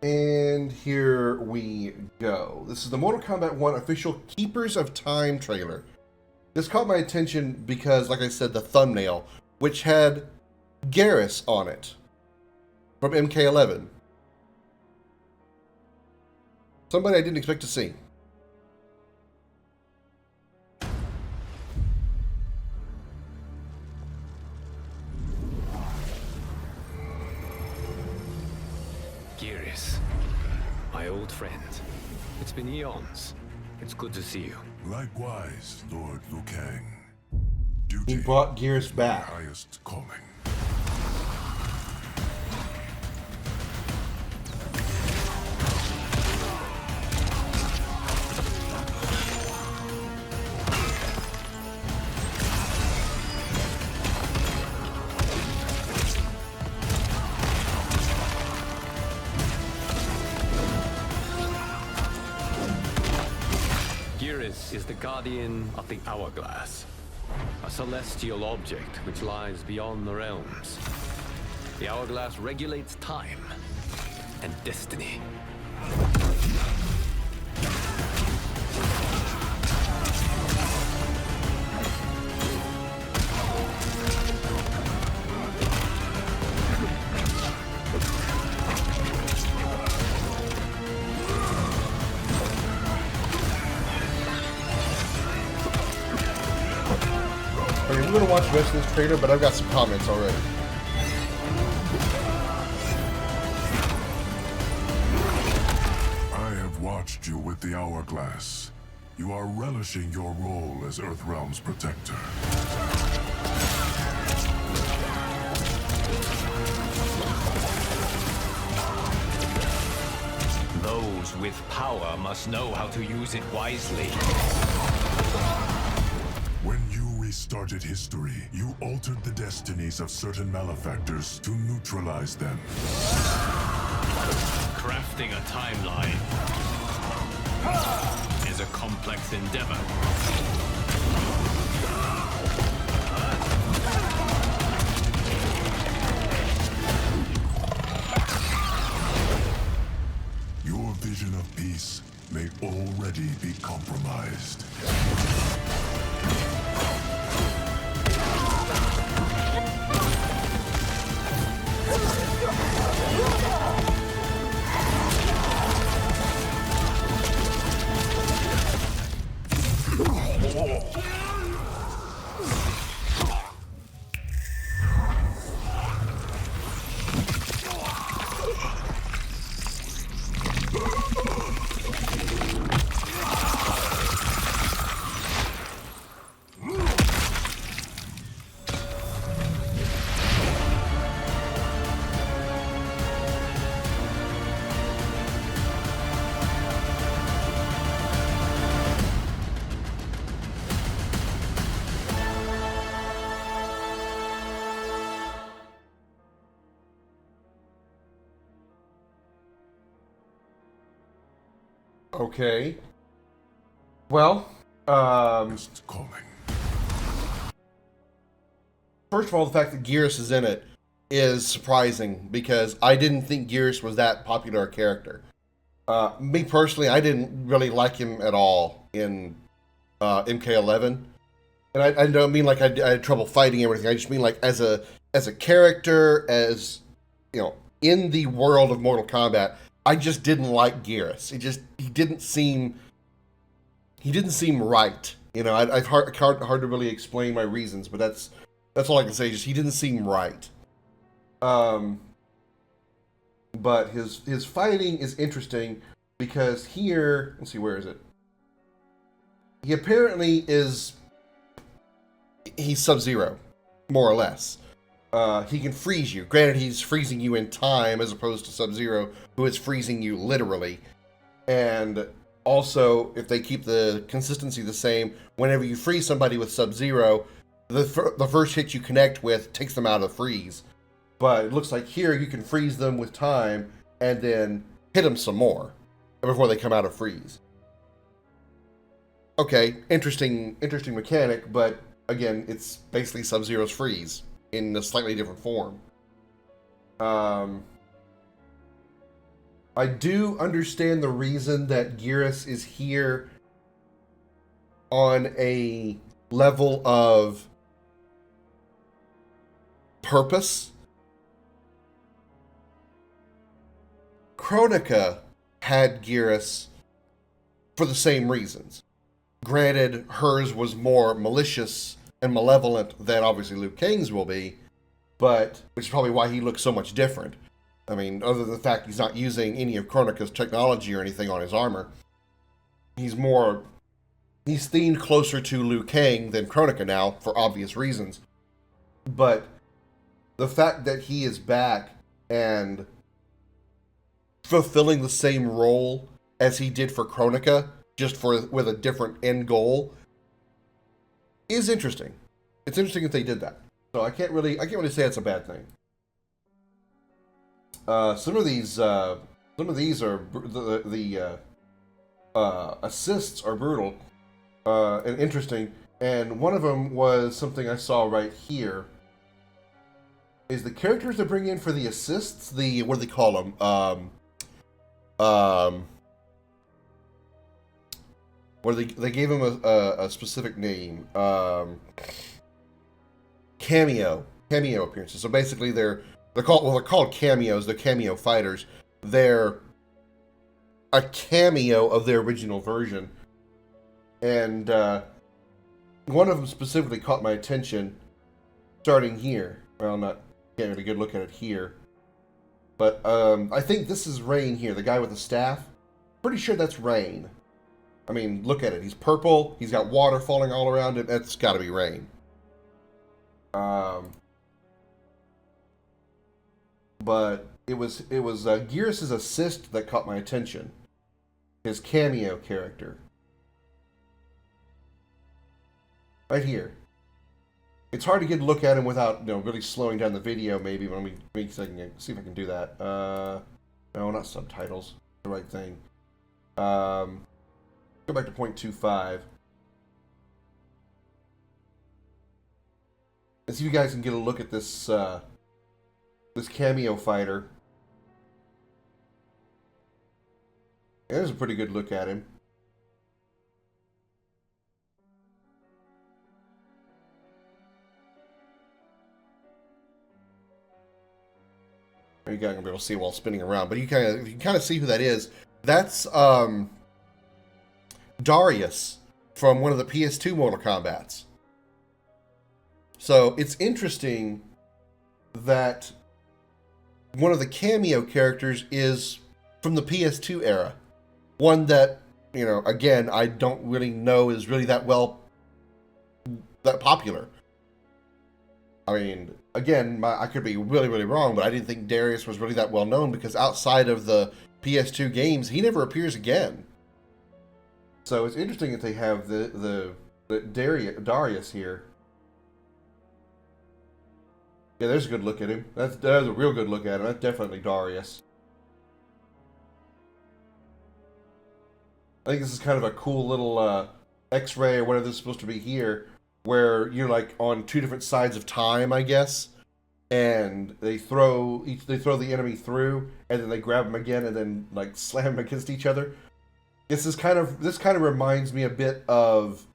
And here we go. This is the Mortal Kombat 1 official Keepers of Time trailer. This caught my attention because, like I said, the thumbnail, which had Garrus on it from MK11. Somebody I didn't expect to see. Garrus, my old friend. It's been eons. It's good to see you. Likewise, Lord Liu Kang. He Duty brought Garrus is my back. highest calling. Garrus is the guardian of the Hourglass, a celestial object which lies beyond the realms. The Hourglass regulates time and destiny. Okay, we're gonna watch the rest of this trailer, but I've got some comments already. I have watched you with the Hourglass. You are relishing your role as Earthrealm's protector. Those with power must know how to use it wisely. When you restarted history, you altered the destinies of certain malefactors to neutralize them. Crafting a timeline is a complex endeavor. Your vision of peace may already be compromised. Okay. Well, Just calling. first of all, the fact that Garrus is in it is surprising because I didn't think Garrus was that popular a character. Me personally, I didn't really like him at all in MK11, and I don't mean like I had trouble fighting everything. I just mean like as a character, as you know, in the world of Mortal Kombat, I just didn't like Garrus. He didn't seem right. You know, I've hard to really explain my reasons, but that's all I can say. Just he didn't seem right. But his fighting is interesting because here, let's see, where is it? He apparently he's Sub-Zero, more or less. He can freeze you. Granted, he's freezing you in time as opposed to Sub-Zero, who is freezing you literally. And also, if they keep the consistency the same, whenever you freeze somebody with Sub-Zero, the first hit you connect with takes them out of the freeze. But it looks like here you can freeze them with time and then hit them some more before they come out of freeze. Okay, interesting mechanic, but again, it's basically Sub-Zero's freeze in a slightly different form. I do understand the reason that Geras is here on a level of purpose. Kronika had Geras for the same reasons. Granted, hers was more malicious and malevolent than obviously Liu Kang's will be, but which is probably why he looks so much different. I mean, other than the fact he's not using any of Kronika's technology or anything on his armor, he's themed closer to Liu Kang than Kronika now, for obvious reasons. But the fact that he is back and fulfilling the same role as he did for Kronika, just with a different end goal, is interesting. It's interesting that they did that. So I can't really say it's a bad thing. Some of these are the assists are brutal and interesting, and one of them was something I saw right here. Is the characters they bring in for the assists, the what do they call them? What they gave them a specific name. Cameo appearances. So basically they're called cameos. They're cameo fighters. They're a cameo of their original version. And one of them specifically caught my attention starting here. Well, not getting a good look at it here. But I think this is Rain here, the guy with the staff. Pretty sure that's Rain. I mean, look at it. He's purple. He's got water falling all around him. That's got to be Rain. But it was Geras' assist that caught my attention. His cameo character. Right here. It's hard to get a look at him without, really slowing down the video, maybe. But let me see if I can do that. No, not subtitles. The right thing. Go back to 0.25. And see if you guys can get a look at this this cameo fighter. Yeah, there's a pretty good look at him. You're not gonna be able to see while spinning around, but you can kind of see who that is. That's Darius from one of the PS2 Mortal Kombats. So it's interesting that one of the cameo characters is from the PS2 era. One that, again, I don't really know is really that popular. I mean, again, I could be really, really wrong, but I didn't think Darius was really that well known because outside of the PS2 games, he never appears again. So it's interesting that they have the Darius here. Yeah, there's a good look at him. That's a real good look at him. That's definitely Darius. I think this is kind of a cool little X-ray or whatever this is supposed to be here, where you're like on two different sides of time, I guess, and they throw the enemy through, and then they grab them again, and then like slam them against each other. This kind of reminds me a bit of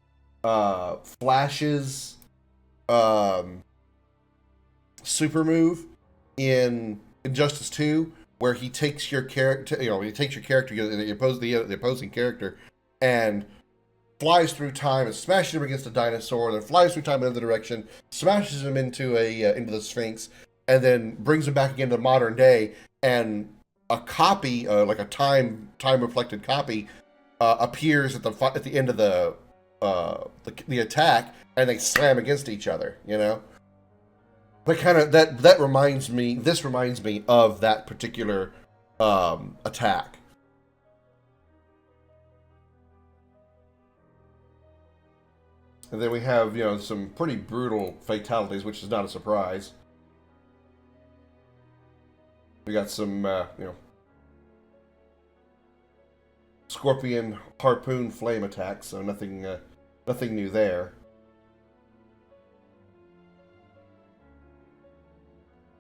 Flash's super move in Injustice 2, where he takes your character, the opposing character, and flies through time and smashes him against a dinosaur, then flies through time in another direction, smashes him into the Sphinx, and then brings him back again to modern day, and a copy, like a time reflected copy, appears at the end of the attack, and they slam against each other. That reminds me. This reminds me of that particular attack. And then we have some pretty brutal fatalities, which is not a surprise. We got some scorpion harpoon flame attacks, so nothing new there.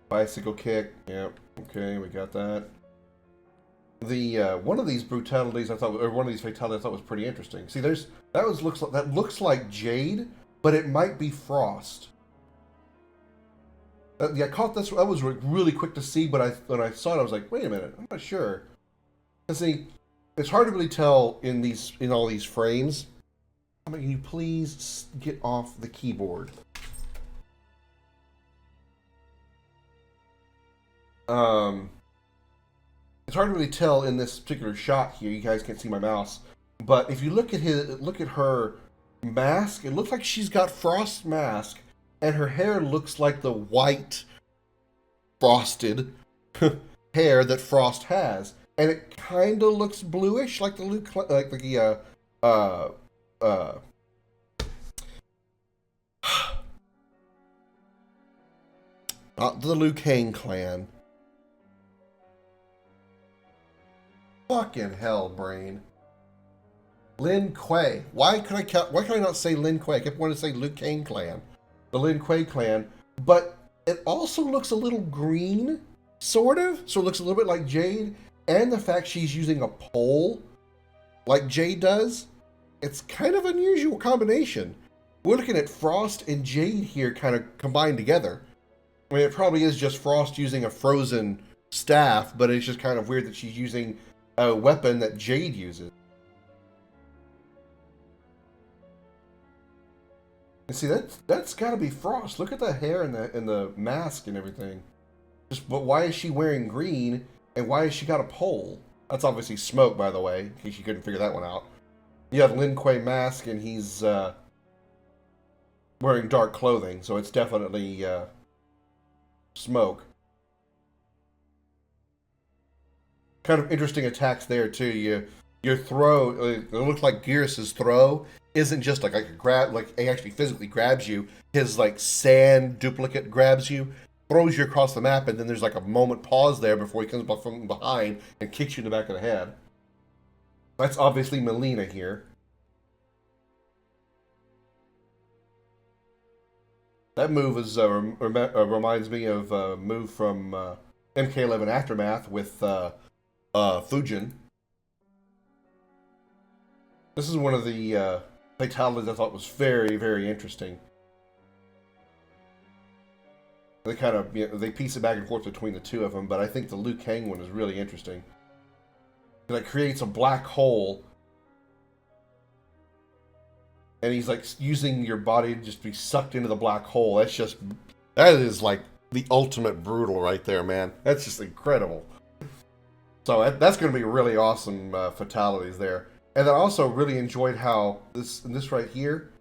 Bicycle kick, yep, okay, we got that. The one of these brutalities I thought, or one of these fatalities I thought was pretty interesting. See, that looks like Jade, but it might be Frost. Yeah, I caught this. I was really quick to see, but when I saw it, I was like, wait a minute, I'm not sure. And see, it's hard to really tell in all these frames. I mean, can you please get off the keyboard? It's hard to really tell in this particular shot here. You guys can't see my mouse, but if you look at her mask, it looks like she's got Frost's mask, and her hair looks like the white frosted hair that Frost has, and it kind of looks bluish, like the not the Liu Kang clan. Fucking hell, brain. Lin Kuei. Why can I not say Lin Kuei? I kept wanting to say Liu Kang clan. The Lin Kuei clan. But it also looks a little green, sort of. So it looks a little bit like Jade. And the fact she's using a pole like Jade does. It's kind of an unusual combination. We're looking at Frost and Jade here kind of combined together. I mean, it probably is just Frost using a frozen staff, but it's just kind of weird that she's using a weapon that Jade uses. And see, that's got to be Frost. Look at the hair and the mask and everything. But why is she wearing green, and why has she got a pole? That's obviously Smoke, by the way, in case you couldn't figure that one out. You have Lin Kuei mask, and he's wearing dark clothing, so it's definitely Smoke. Kind of interesting attacks there too. Your throw, it looks like Gearus's throw isn't just like a grab, like he actually physically grabs you. His like sand duplicate grabs you, throws you across the map, and then there's like a moment pause there before he comes up from behind and kicks you in the back of the head. That's obviously Melina here. That move is reminds me of a move from MK11 Aftermath with Fujin. This is one of the fatalities I thought was very, very interesting. They kind of, they piece it back and forth between the two of them, but I think the Liu Kang one is really interesting. It creates a black hole, and he's like using your body to just be sucked into the black hole. That is like the ultimate brutal right there, man. That's just incredible. So that's going to be really awesome fatalities there. And then I also really enjoyed how this right here,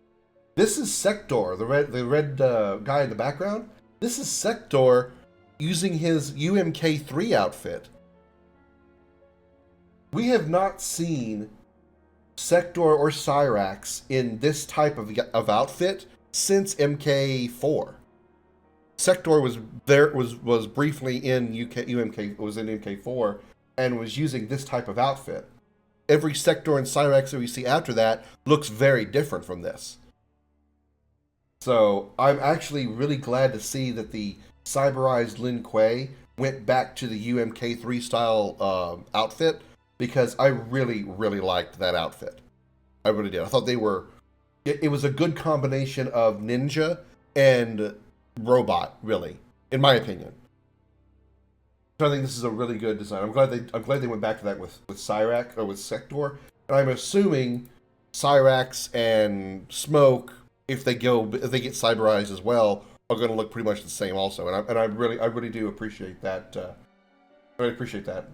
this is Sector, the red guy in the background. This is Sector using his UMK3 outfit. We have not seen Sector or Cyrax in this type of outfit since MK4. Sector was briefly in MK4 and was using this type of outfit. Every Sector and Cyrax that we see after that looks very different from this. So I'm actually really glad to see that the cyberized Lin Kuei went back to the UMK3 style outfit, because I really, really liked that outfit. I really did. I thought it was a good combination of ninja and robot, really, in my opinion. So I think this is a really good design. I'm glad they went back to that with Cyrax or with Sector, and I'm assuming Cyrax and Smoke, if they get cyberized as well, are going to look pretty much the same also. And I really do appreciate that. I really appreciate that